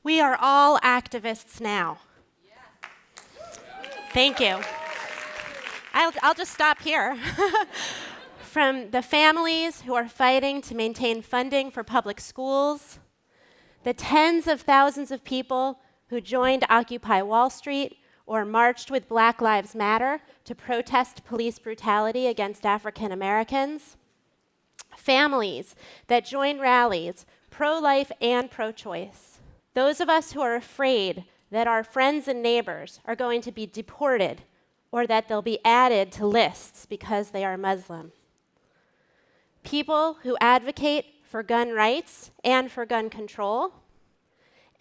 We are all activists now. Thank you. I'll just stop here. From the families who are fighting to maintain funding for public schools, the tens of thousands of people who joined Occupy Wall Street or marched with Black Lives Matter to protest police brutality against African Americans, families that join rallies, pro-life and pro-choice, those of us who are afraid that our friends and neighbors are going to be deported or that they'll be added to lists because they are Muslim. People who advocate for gun rights and for gun control,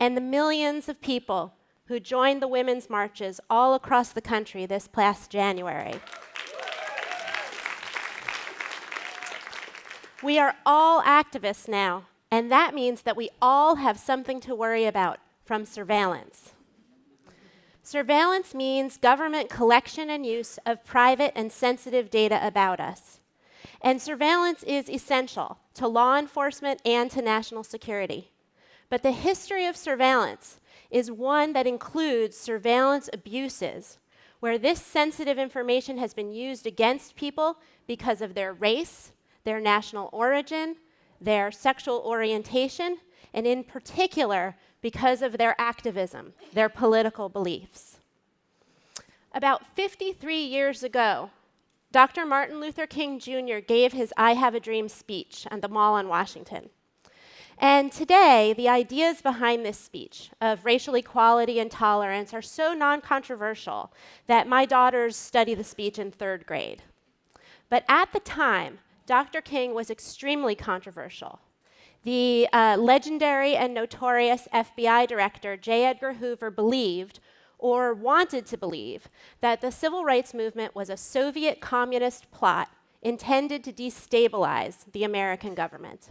and the millions of people who joined the women's marches all across the country this past January. We are all activists now, and that means that we all have something to worry about from surveillance. Surveillance means government collection and use of private and sensitive data about us. And surveillance is essential to law enforcement and to national security. But the history of surveillance is one that includes surveillance abuses, where this sensitive information has been used against people because of their race, their national origin, their sexual orientation, and in particular, because of their activism, their political beliefs. About 53 years ago, Dr. Martin Luther King Jr. gave his I Have a Dream speech at the Mall in Washington. And today, the ideas behind this speech of racial equality and tolerance are so non-controversial that my daughters study the speech in 3rd grade. But at the time, Dr. King was extremely controversial. The legendary and notorious FBI director, J. Edgar Hoover, believed, or wanted to believe, that the civil rights movement was a Soviet communist plot intended to destabilize the American government.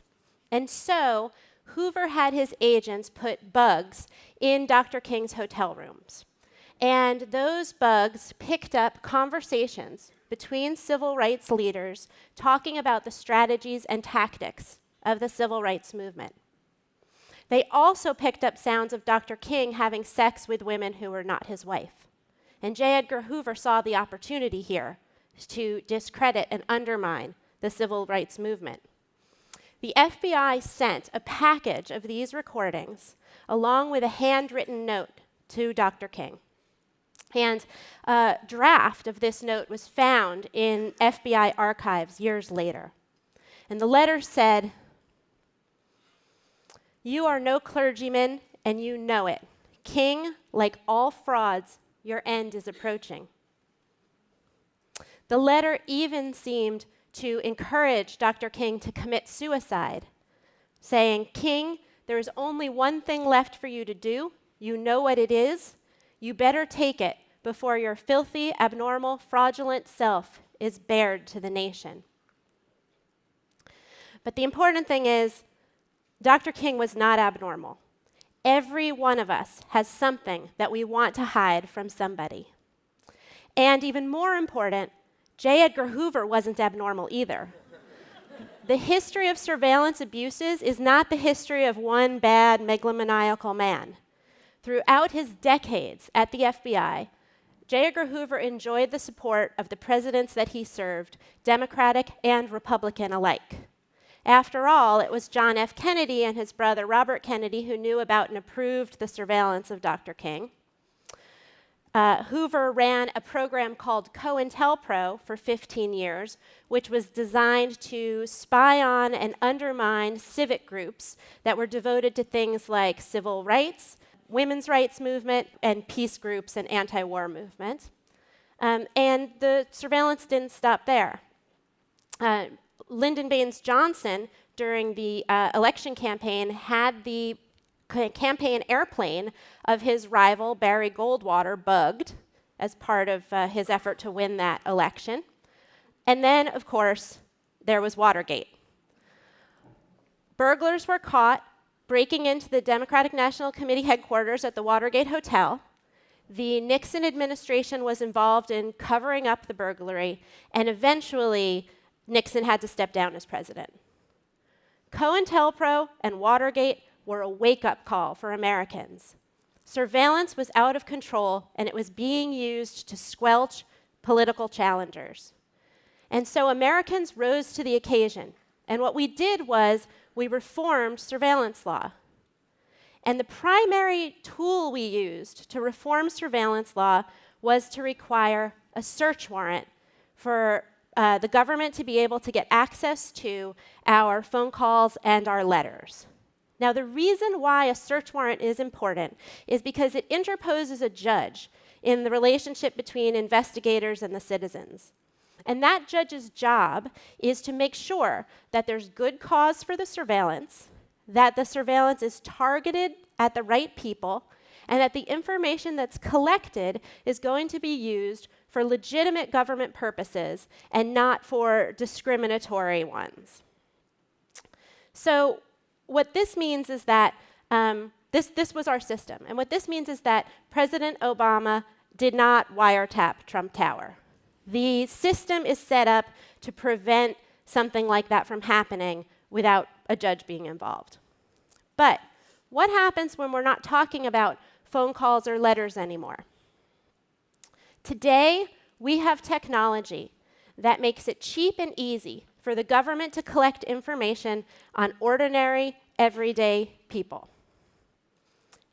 And so, Hoover had his agents put bugs in Dr. King's hotel rooms. And those bugs picked up conversations between civil rights leaders talking about the strategies and tactics of the civil rights movement. They also picked up sounds of Dr. King having sex with women who were not his wife. And J. Edgar Hoover saw the opportunity here to discredit and undermine the civil rights movement. The FBI sent a package of these recordings along with a handwritten note to Dr. King. And a draft of this note was found in FBI archives years later. And the letter said, "You are no clergyman, and you know it. King, like all frauds, your end is approaching." The letter even seemed to encourage Dr. King to commit suicide, saying, "King, there is only one thing left for you to do. You know what it is. You better take it before your filthy, abnormal, fraudulent self is bared to the nation." But the important thing is, Dr. King was not abnormal. Every one of us has something that we want to hide from somebody. And even more important, J. Edgar Hoover wasn't abnormal either. The history of surveillance abuses is not the history of one bad megalomaniacal man. Throughout his decades at the FBI, J. Edgar Hoover enjoyed the support of the presidents that he served, Democratic and Republican alike. After all, it was John F. Kennedy and his brother Robert Kennedy who knew about and approved the surveillance of Dr. King. Hoover ran a program called COINTELPRO for 15 years, which was designed to spy on and undermine civic groups that were devoted to things like civil rights, women's rights movement, and peace groups and anti-war movement. And the surveillance didn't stop there. Lyndon Baines Johnson, during the election campaign, had the campaign airplane of his rival, Barry Goldwater, bugged as part of his effort to win that election. And then, of course, there was Watergate. Burglars were caught breaking into the Democratic National Committee headquarters at the Watergate Hotel. The Nixon administration was involved in covering up the burglary, and eventually, Nixon had to step down as president. COINTELPRO and Watergate were a wake-up call for Americans. Surveillance was out of control, and it was being used to squelch political challengers. And so Americans rose to the occasion. And what we did was we reformed surveillance law. And the primary tool we used to reform surveillance law was to require a search warrant for the government to be able to get access to our phone calls and our letters. Now, the reason why a search warrant is important is because it interposes a judge in the relationship between investigators and the citizens. And that judge's job is to make sure that there's good cause for the surveillance, that the surveillance is targeted at the right people, and that the information that's collected is going to be used for legitimate government purposes and not for discriminatory ones. So what this means is that this was our system. And what this means is that President Obama did not wiretap Trump Tower. The system is set up to prevent something like that from happening without a judge being involved. But what happens when we're not talking about phone calls or letters anymore? Today, we have technology that makes it cheap and easy for the government to collect information on ordinary, everyday people.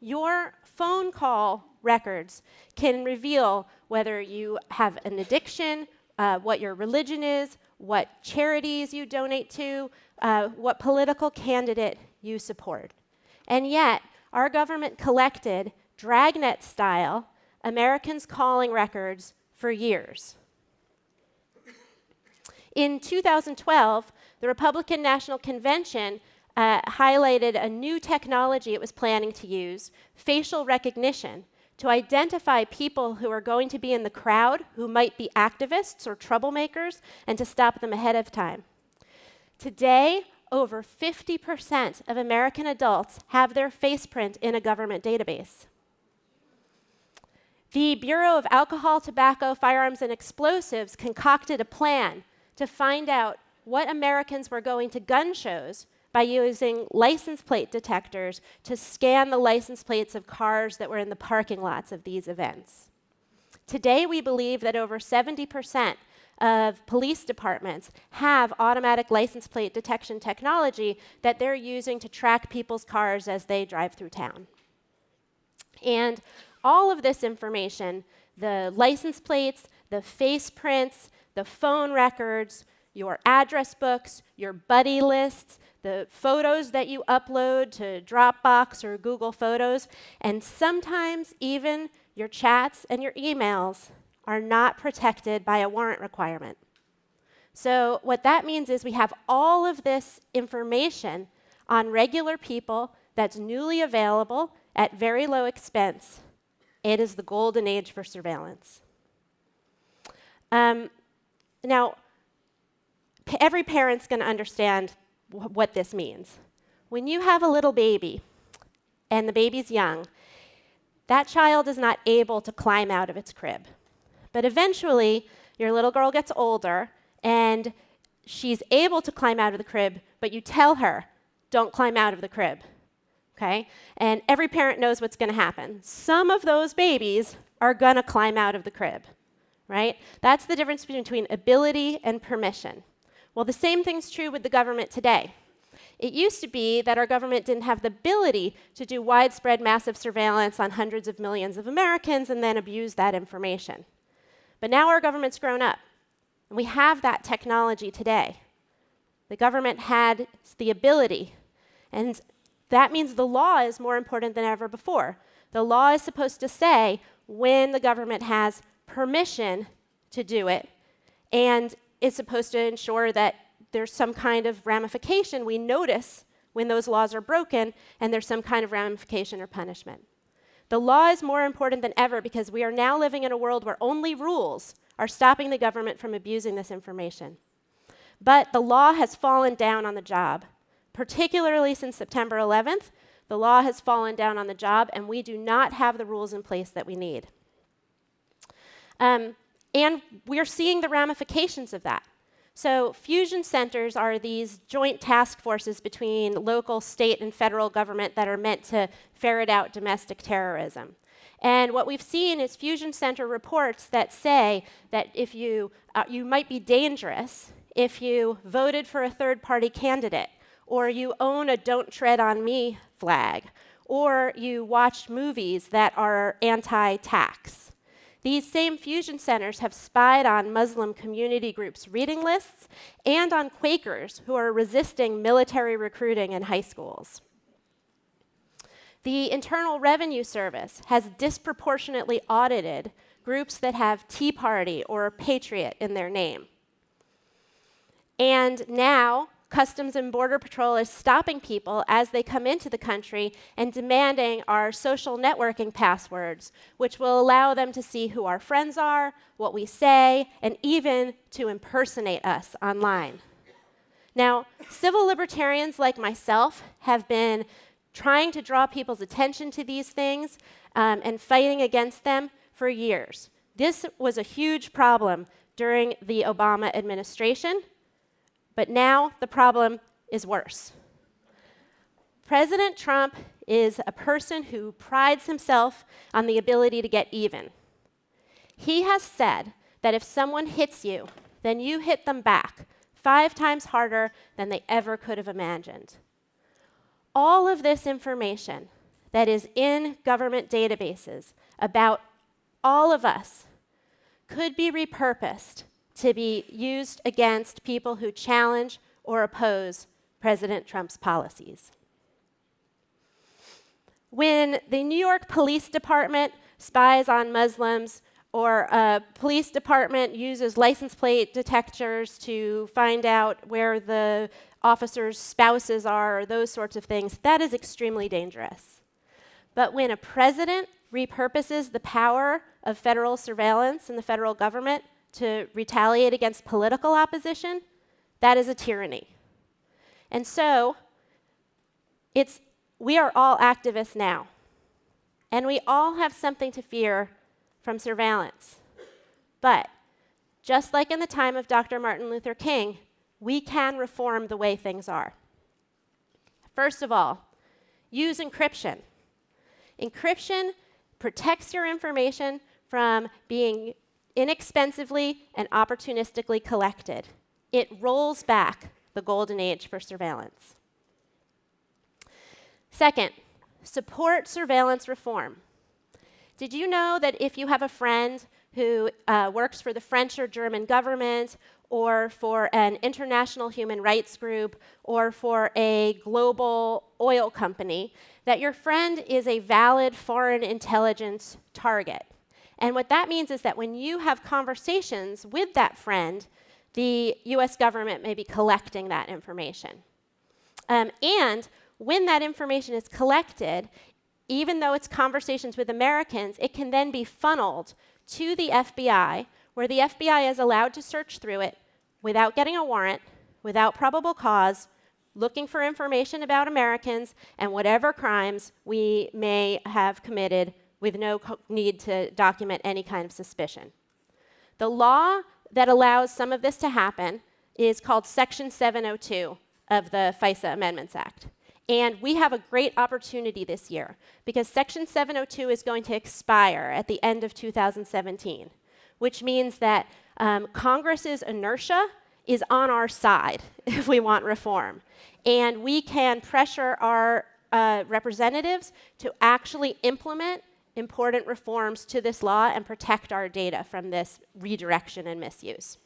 Your phone call records can reveal whether you have an addiction, what your religion is, what charities you donate to, what political candidate you support. And yet, our government collected, dragnet-style, Americans' calling records for years. In 2012, the Republican National Convention highlighted a new technology it was planning to use, facial recognition, to identify people who are going to be in the crowd, who might be activists or troublemakers, and to stop them ahead of time. Today, over 50% of American adults have their face print in a government database. The Bureau of Alcohol, Tobacco, Firearms, and Explosives concocted a plan to find out what Americans were going to gun shows by using license plate detectors to scan the license plates of cars that were in the parking lots of these events. Today, we believe that over 70% of police departments have automatic license plate detection technology that they're using to track people's cars as they drive through town. And all of this information, the license plates, the face prints, the phone records, your address books, your buddy lists, the photos that you upload to Dropbox or Google Photos, and sometimes even your chats and your emails are not protected by a warrant requirement. So what that means is we have all of this information on regular people that's newly available at very low expense. It is the golden age for surveillance. Now, every parent's going to understand what this means. When you have a little baby, and the baby's young, that child is not able to climb out of its crib. But eventually, your little girl gets older, and she's able to climb out of the crib, but you tell her, don't climb out of the crib, okay? And every parent knows what's going to happen. Some of those babies are going to climb out of the crib, right? That's the difference between ability and permission. Well, the same thing's true with the government today. It used to be that our government didn't have the ability to do widespread massive surveillance on hundreds of millions of Americans and then abuse that information. But now our government's grown up, and we have that technology today. The government had the ability, and that means the law is more important than ever before. The law is supposed to say when the government has permission to do it, and it's supposed to ensure that there's some kind of ramification. We notice when those laws are broken, and there's some kind of ramification or punishment. The law is more important than ever because we are now living in a world where only rules are stopping the government from abusing this information. But the law has fallen down on the job. Particularly since September 11th, the law has fallen down on the job, and we do not have the rules in place that we need. And we're seeing the ramifications of that. So fusion centers are these joint task forces between local, state, and federal government that are meant to ferret out domestic terrorism. And what we've seen is fusion center reports that say that if you might be dangerous if you voted for a third-party candidate, or you own a "Don't Tread on Me" flag, or you watched movies that are anti-tax. These same fusion centers have spied on Muslim community groups' reading lists and on Quakers who are resisting military recruiting in high schools. The Internal Revenue Service has disproportionately audited groups that have Tea Party or Patriot in their name. And now, Customs and Border Patrol is stopping people as they come into the country and demanding our social networking passwords, which will allow them to see who our friends are, what we say, and even to impersonate us online. Now, civil libertarians like myself have been trying to draw people's attention to these things and fighting against them for years. This was a huge problem during the Obama administration, but now the problem is worse. President Trump is a person who prides himself on the ability to get even. He has said that if someone hits you, then you hit them back 5 times harder than they ever could have imagined. All of this information that is in government databases about all of us could be repurposed to be used against people who challenge or oppose President Trump's policies. When the New York Police Department spies on Muslims, or a police department uses license plate detectors to find out where the officers' spouses are, or those sorts of things, that is extremely dangerous. But when a president repurposes the power of federal surveillance in the federal government to retaliate against political opposition, that is a tyranny. And so, we are all activists now, and we all have something to fear from surveillance. But just like in the time of Dr. Martin Luther King, we can reform the way things are. First of all, use encryption. Encryption protects your information from being inexpensively and opportunistically collected. It rolls back the golden age for surveillance. Second, support surveillance reform. Did you know that if you have a friend who works for the French or German government, or for an international human rights group, or for a global oil company, that your friend is a valid foreign intelligence target? And what that means is that when you have conversations with that friend, the US government may be collecting that information. And when that information is collected, even though it's conversations with Americans, it can then be funneled to the FBI, where the FBI is allowed to search through it without getting a warrant, without probable cause, looking for information about Americans and whatever crimes we may have committed with no need to document any kind of suspicion. The law that allows some of this to happen is called Section 702 of the Fisa Amendments Act. And we have a great opportunity this year, because Section 702 is going to expire at the end of 2017, which means that Congress's inertia is on our side if we want reform. And we can pressure our representatives to actually implement important reforms to this law and protect our data from this redirection and misuse.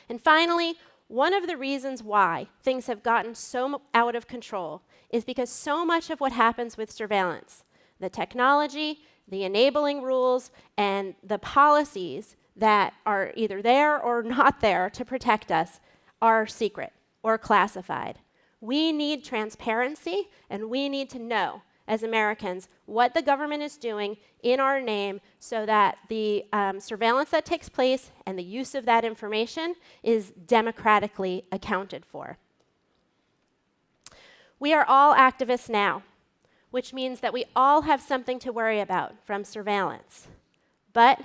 And finally, one of the reasons why things have gotten so out of control is because so much of what happens with surveillance, the technology, the enabling rules, and the policies that are either there or not there to protect us, are secret or classified. We need transparency, and we need to know, as Americans, what the government is doing in our name, so that the surveillance that takes place and the use of that information is democratically accounted for. We are all activists now, which means that we all have something to worry about from surveillance. But,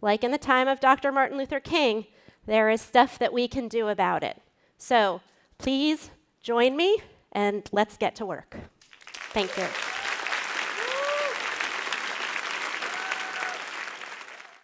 like in the time of Dr. Martin Luther King, there is stuff that we can do about it. So please join me, and let's get to work. Thank you.